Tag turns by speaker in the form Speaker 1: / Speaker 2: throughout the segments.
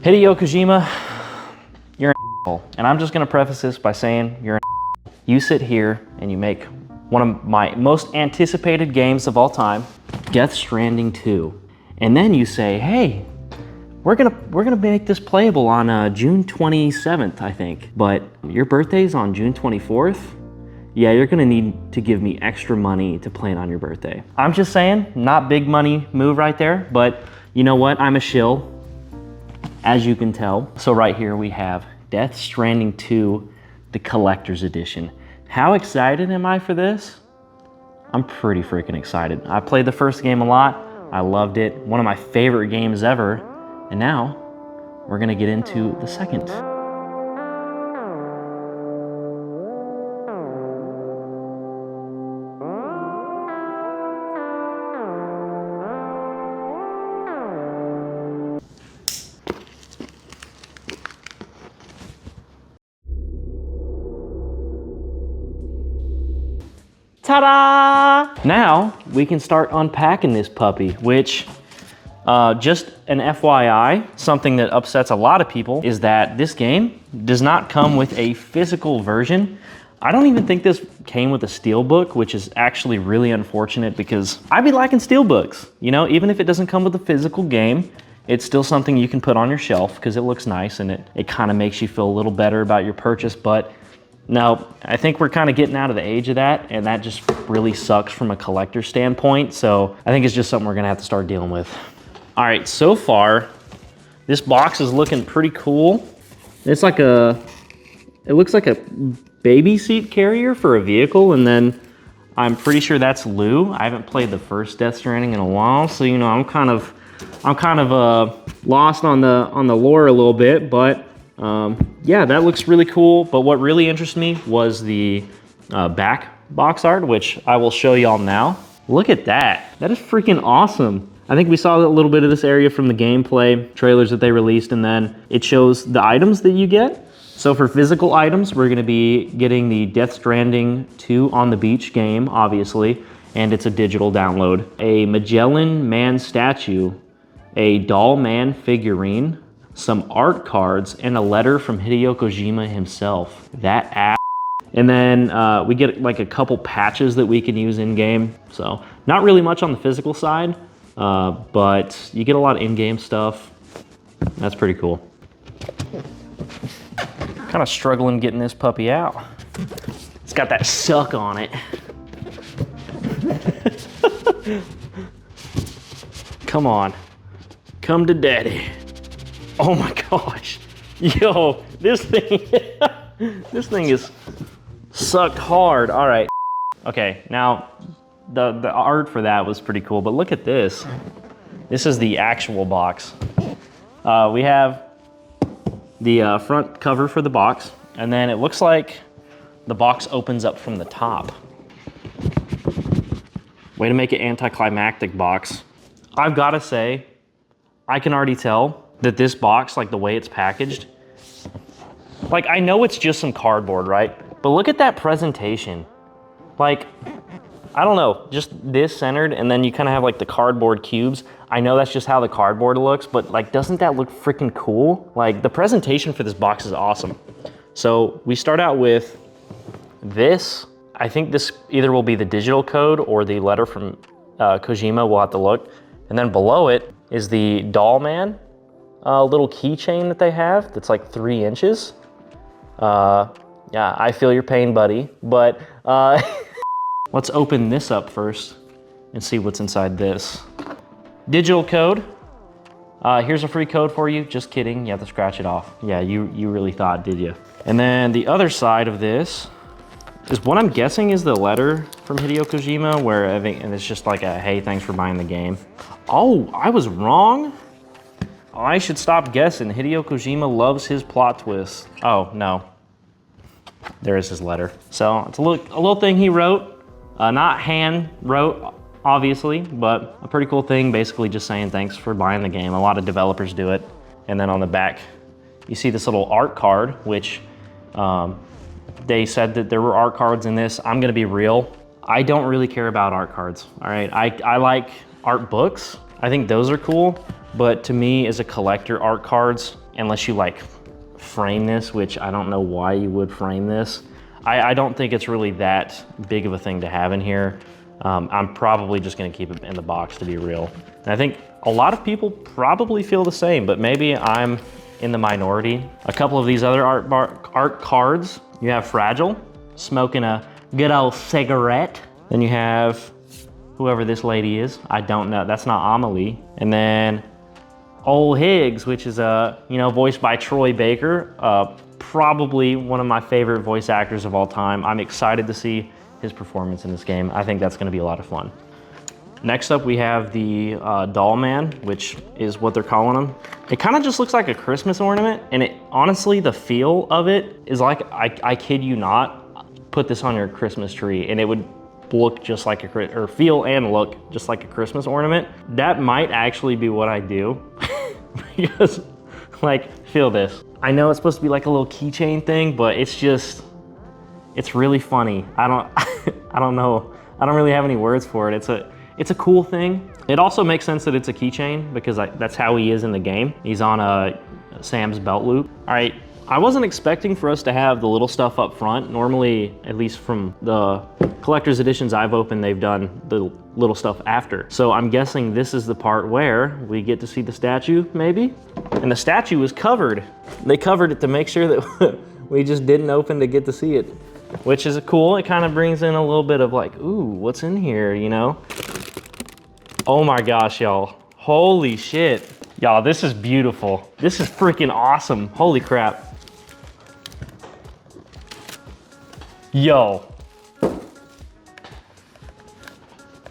Speaker 1: Hideo Kojima, you're an asshole. And I'm just gonna preface this by saying you're an asshole. You sit here and you make one of my most anticipated games of all time, Death Stranding 2. And then you say, hey, we're gonna make this playable on June 27th, I think. But your birthday's on June 24th? Yeah, you're gonna need to give me extra money to play it on your birthday. I'm just saying, not big money move right there, but you know what? I'm a shill, as you can tell. So right here we have Death Stranding 2, the collector's edition. How excited am I for this? I'm pretty freaking excited. I played the first game a lot. I loved it. One of my favorite games ever. And now we're gonna get into the second. Ta-da! Now we can start unpacking this puppy, which just an FYI, something that upsets a lot of people is that this game does not come with a physical version. I don't even think this came with a steelbook, which is actually really unfortunate because I be liking steelbooks. You know, even if it doesn't come with a physical game, it's still something you can put on your shelf because it looks nice and it kind of makes you feel a little better about your purchase. But no, I think we're kind of getting out of the age of that, and that just really sucks from a collector standpoint. So I think it's just something we're gonna have to start dealing with. All right, so far, this box is looking pretty cool. It's like it looks like a baby seat carrier for a vehicle, and then I'm pretty sure that's Lou. I haven't played the first Death Stranding in a while, so you know I'm kind of lost on the lore a little bit, but yeah, that looks really cool. But what really interests me was the back box art, which I will show y'all now. Look at that. That is freaking awesome. I think we saw a little bit of this area from the gameplay trailers that they released, and then it shows the items that you get. So for physical items, we're gonna be getting the Death Stranding 2 on the beach game, obviously, and it's a digital download. A Magellan Man statue, a doll man figurine, some art cards, and a letter from Hideo Kojima himself. That ass. And then we get like a couple patches that we can use in game. So not really much on the physical side, but you get a lot of in-game stuff. That's pretty cool. Kind of struggling getting this puppy out. It's got that suck on it. Come on, come to daddy. Oh my gosh. Yo, this thing is sucked hard. All right. Okay, now the art for that was pretty cool, but look at this. This is the actual box. We have the front cover for the box, and then it looks like the box opens up from the top. Way to make it anticlimactic box. I've gotta say, I can already tell that this box, like the way it's packaged, like I know it's just some cardboard, right? But look at that presentation. Like, I don't know, just this centered, and then you kind of have like the cardboard cubes. I know that's just how the cardboard looks, but like, doesn't that look freaking cool? Like, the presentation for this box is awesome. So we start out with this. I think this either will be the digital code or the letter from Kojima. We'll have to look. And then below it is the doll man little keychain that they have that's like 3 inches. Yeah, I feel your pain, buddy. But let's open this up first and see what's inside this. Digital code. Here's a free code for you. Just kidding, you have to scratch it off. Yeah, you really thought, did you? And then the other side of this is what I'm guessing is the letter from Hideo Kojima, where I think, and it's just like a, hey, thanks for buying the game. Oh, I was wrong. I should stop guessing. Hideo Kojima loves his plot twists. Oh, no. There is his letter. So it's a little thing he wrote, not hand wrote, obviously, but a pretty cool thing, basically just saying thanks for buying the game. A lot of developers do it. And then on the back, you see this little art card, which they said that there were art cards in this. I'm gonna be real. I don't really care about art cards, all right? I like art books. I think those are cool, but to me as a collector, art cards unless you like frame this, which I don't know why you would frame this. I don't think it's really that big of a thing to have in here. I'm probably just gonna keep it in the box, to be real. And I think a lot of people probably feel the same, but maybe I'm in the minority. A couple of these other art cards. You have Fragile, smoking a good old cigarette. Then you have whoever this lady is. I don't know, that's not Amelie. And then Old Higgs, which is voiced by Troy Baker, probably one of my favorite voice actors of all time. I'm excited to see his performance in this game. I think that's gonna be a lot of fun. Next up, we have the Doll Man, which is what they're calling him. It kind of just looks like a Christmas ornament, and it honestly, the feel of it is like, I kid you not, put this on your Christmas tree and it would look just like or feel and look just like a Christmas ornament. That might actually be what I do. Because, like, feel this. I know it's supposed to be like a little keychain thing, but it's really funny. I don't know. I don't really have any words for it. It's a cool thing. It also makes sense that it's a keychain because that's how he is in the game. He's on Sam's belt loop. All right, I wasn't expecting for us to have the little stuff up front. Normally, at least from the collector's editions I've opened, they've done the little stuff after. So I'm guessing this is the part where we get to see the statue, maybe? And the statue was covered. They covered it to make sure that we just didn't open to get to see it, which is cool. It kind of brings in a little bit of like, ooh, what's in here, you know? Oh my gosh, y'all. Holy shit. Y'all, this is beautiful. This is freaking awesome. Holy crap. Yo.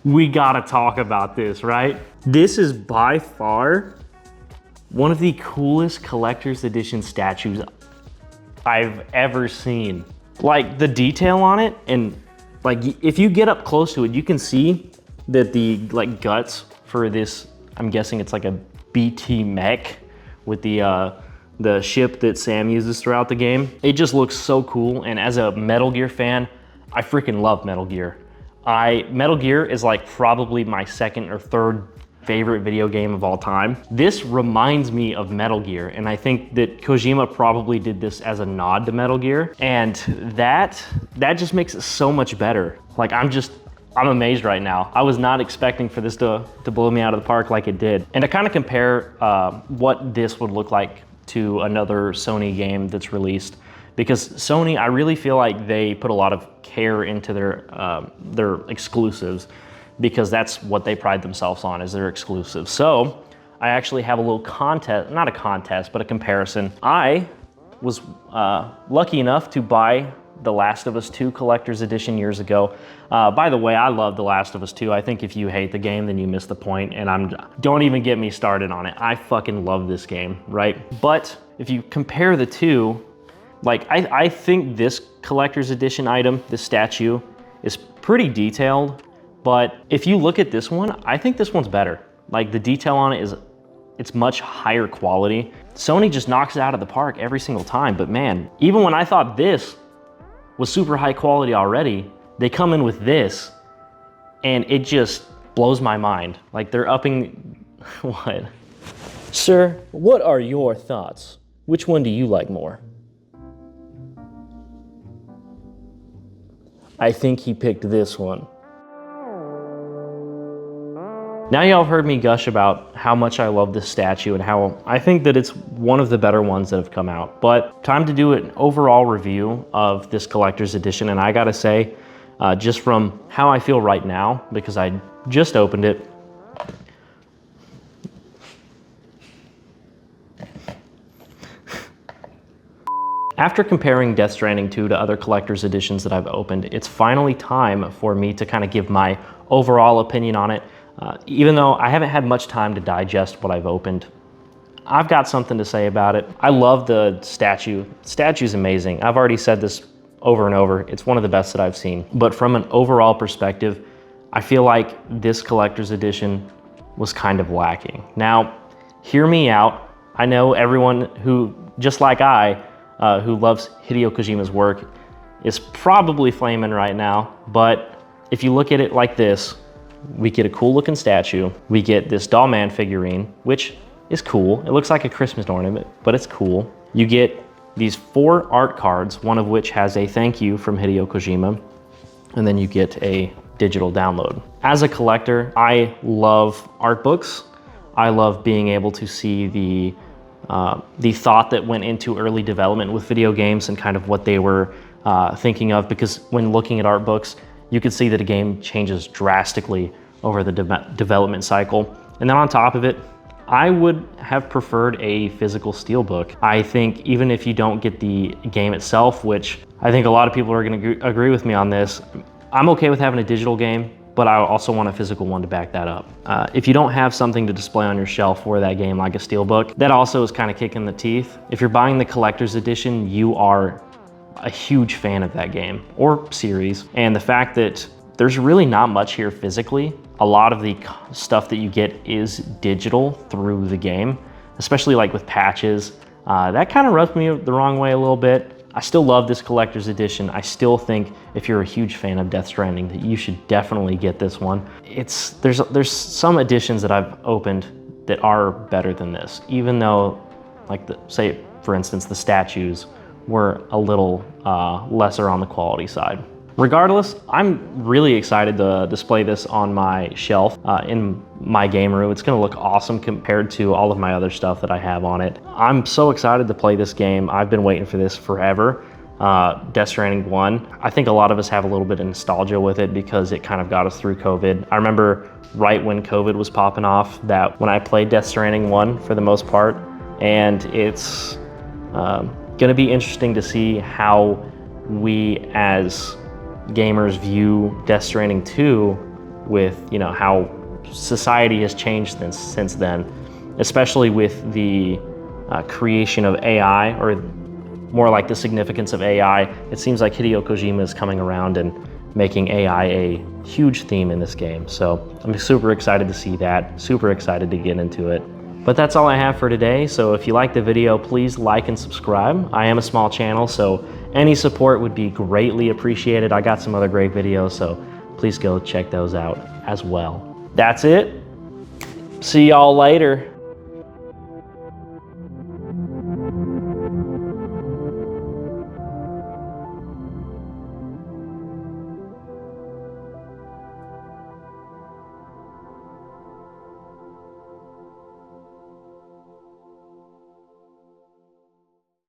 Speaker 1: We gotta talk about this, right? This is by far one of the coolest collector's edition statues I've ever seen. Like the detail on it, and like if you get up close to it, you can see that the like guts for this, I'm guessing it's like a BT mech with the ship that Sam uses throughout the game. It just looks so cool, and as a Metal Gear fan, I freaking love Metal Gear. Metal Gear is like probably my second or third favorite video game of all time. This reminds me of Metal Gear, and I think that Kojima probably did this as a nod to Metal Gear, and that just makes it so much better. Like I'm amazed right now. I was not expecting for this to blow me out of the park like it did. And to kind of compare what this would look like to another Sony game that's released, because Sony, I really feel like they put a lot of care into their exclusives, because that's what they pride themselves on, is their exclusives. So I actually have a little contest, not a contest, but a comparison. I was lucky enough to buy The Last of Us 2 Collector's Edition years ago. By the way, I love The Last of Us 2. I think if you hate the game, then you miss the point, and don't even get me started on it. I fucking love this game, right? But if you compare the two, like I think this Collector's Edition item, this statue, is pretty detailed, but if you look at this one, I think this one's better. Like the detail on it it's much higher quality. Sony just knocks it out of the park every single time, but man, even when I thought this was super high quality already, they come in with this and it just blows my mind. Like they're upping, what? Sir, what are your thoughts? Which one do you like more? I think he picked this one. Now y'all have heard me gush about how much I love this statue and how I think that it's one of the better ones that have come out. But time to do an overall review of this collector's edition. And I gotta say, just from how I feel right now, because I just opened it, after comparing Death Stranding 2 to other collector's editions that I've opened, it's finally time for me to kind of give my overall opinion on it. Even though I haven't had much time to digest what I've opened, I've got something to say about it. I love the statue. The statue's amazing. I've already said this over and over. It's one of the best that I've seen. But from an overall perspective, I feel like this collector's edition was kind of lacking. Now, hear me out. I know everyone who, just like who loves Hideo Kojima's work is probably flaming right now, but if you look at it like this, we get a cool looking statue, we get this doll man figurine, which is cool. It looks like a Christmas ornament, but it's cool. You get these 4 art cards, one of which has a thank you from Hideo Kojima, and then you get a digital download. As a collector, I love art books. I love being able to see the thought that went into early development with video games and kind of what they were thinking of, because when looking at art books, you can see that a game changes drastically over the development cycle. And then on top of it, I would have preferred a physical steelbook. I think even if you don't get the game itself, which I think a lot of people are gonna agree with me on this, I'm okay with having a digital game, but I also want a physical one to back that up. If you don't have something to display on your shelf for that game, like a steelbook, that also is kind of kicking the teeth. If you're buying the collector's edition, you are a huge fan of that game or series. And the fact that there's really not much here physically. A lot of the stuff that you get is digital through the game, especially like with patches. That kind of rubs me the wrong way a little bit. I still love this collector's edition. I still think if you're a huge fan of Death Stranding, that you should definitely get this one. There's some editions that I've opened that are better than this, even though, like say for instance, the statues were a little lesser on the quality side. Regardless, I'm really excited to display this on my shelf in my game room. It's gonna look awesome compared to all of my other stuff that I have on it. I'm so excited to play this game. I've been waiting for this forever. Death Stranding 1. I think a lot of us have a little bit of nostalgia with it because it kind of got us through COVID. I remember right when COVID was popping off that when I played Death Stranding 1 for the most part, and it's gonna be interesting to see how we as gamers view Death Stranding 2 with, you know, how society has changed since then, especially with the creation of AI, or more like the significance of AI. It seems like Hideo Kojima is coming around and making AI a huge theme in this game. So I'm super excited to see that, super excited to get into it. But that's all I have for today. So if you like the video, please like and subscribe. I am a small channel, so any support would be greatly appreciated. I got some other great videos, so please go check those out as well. That's it. See y'all later.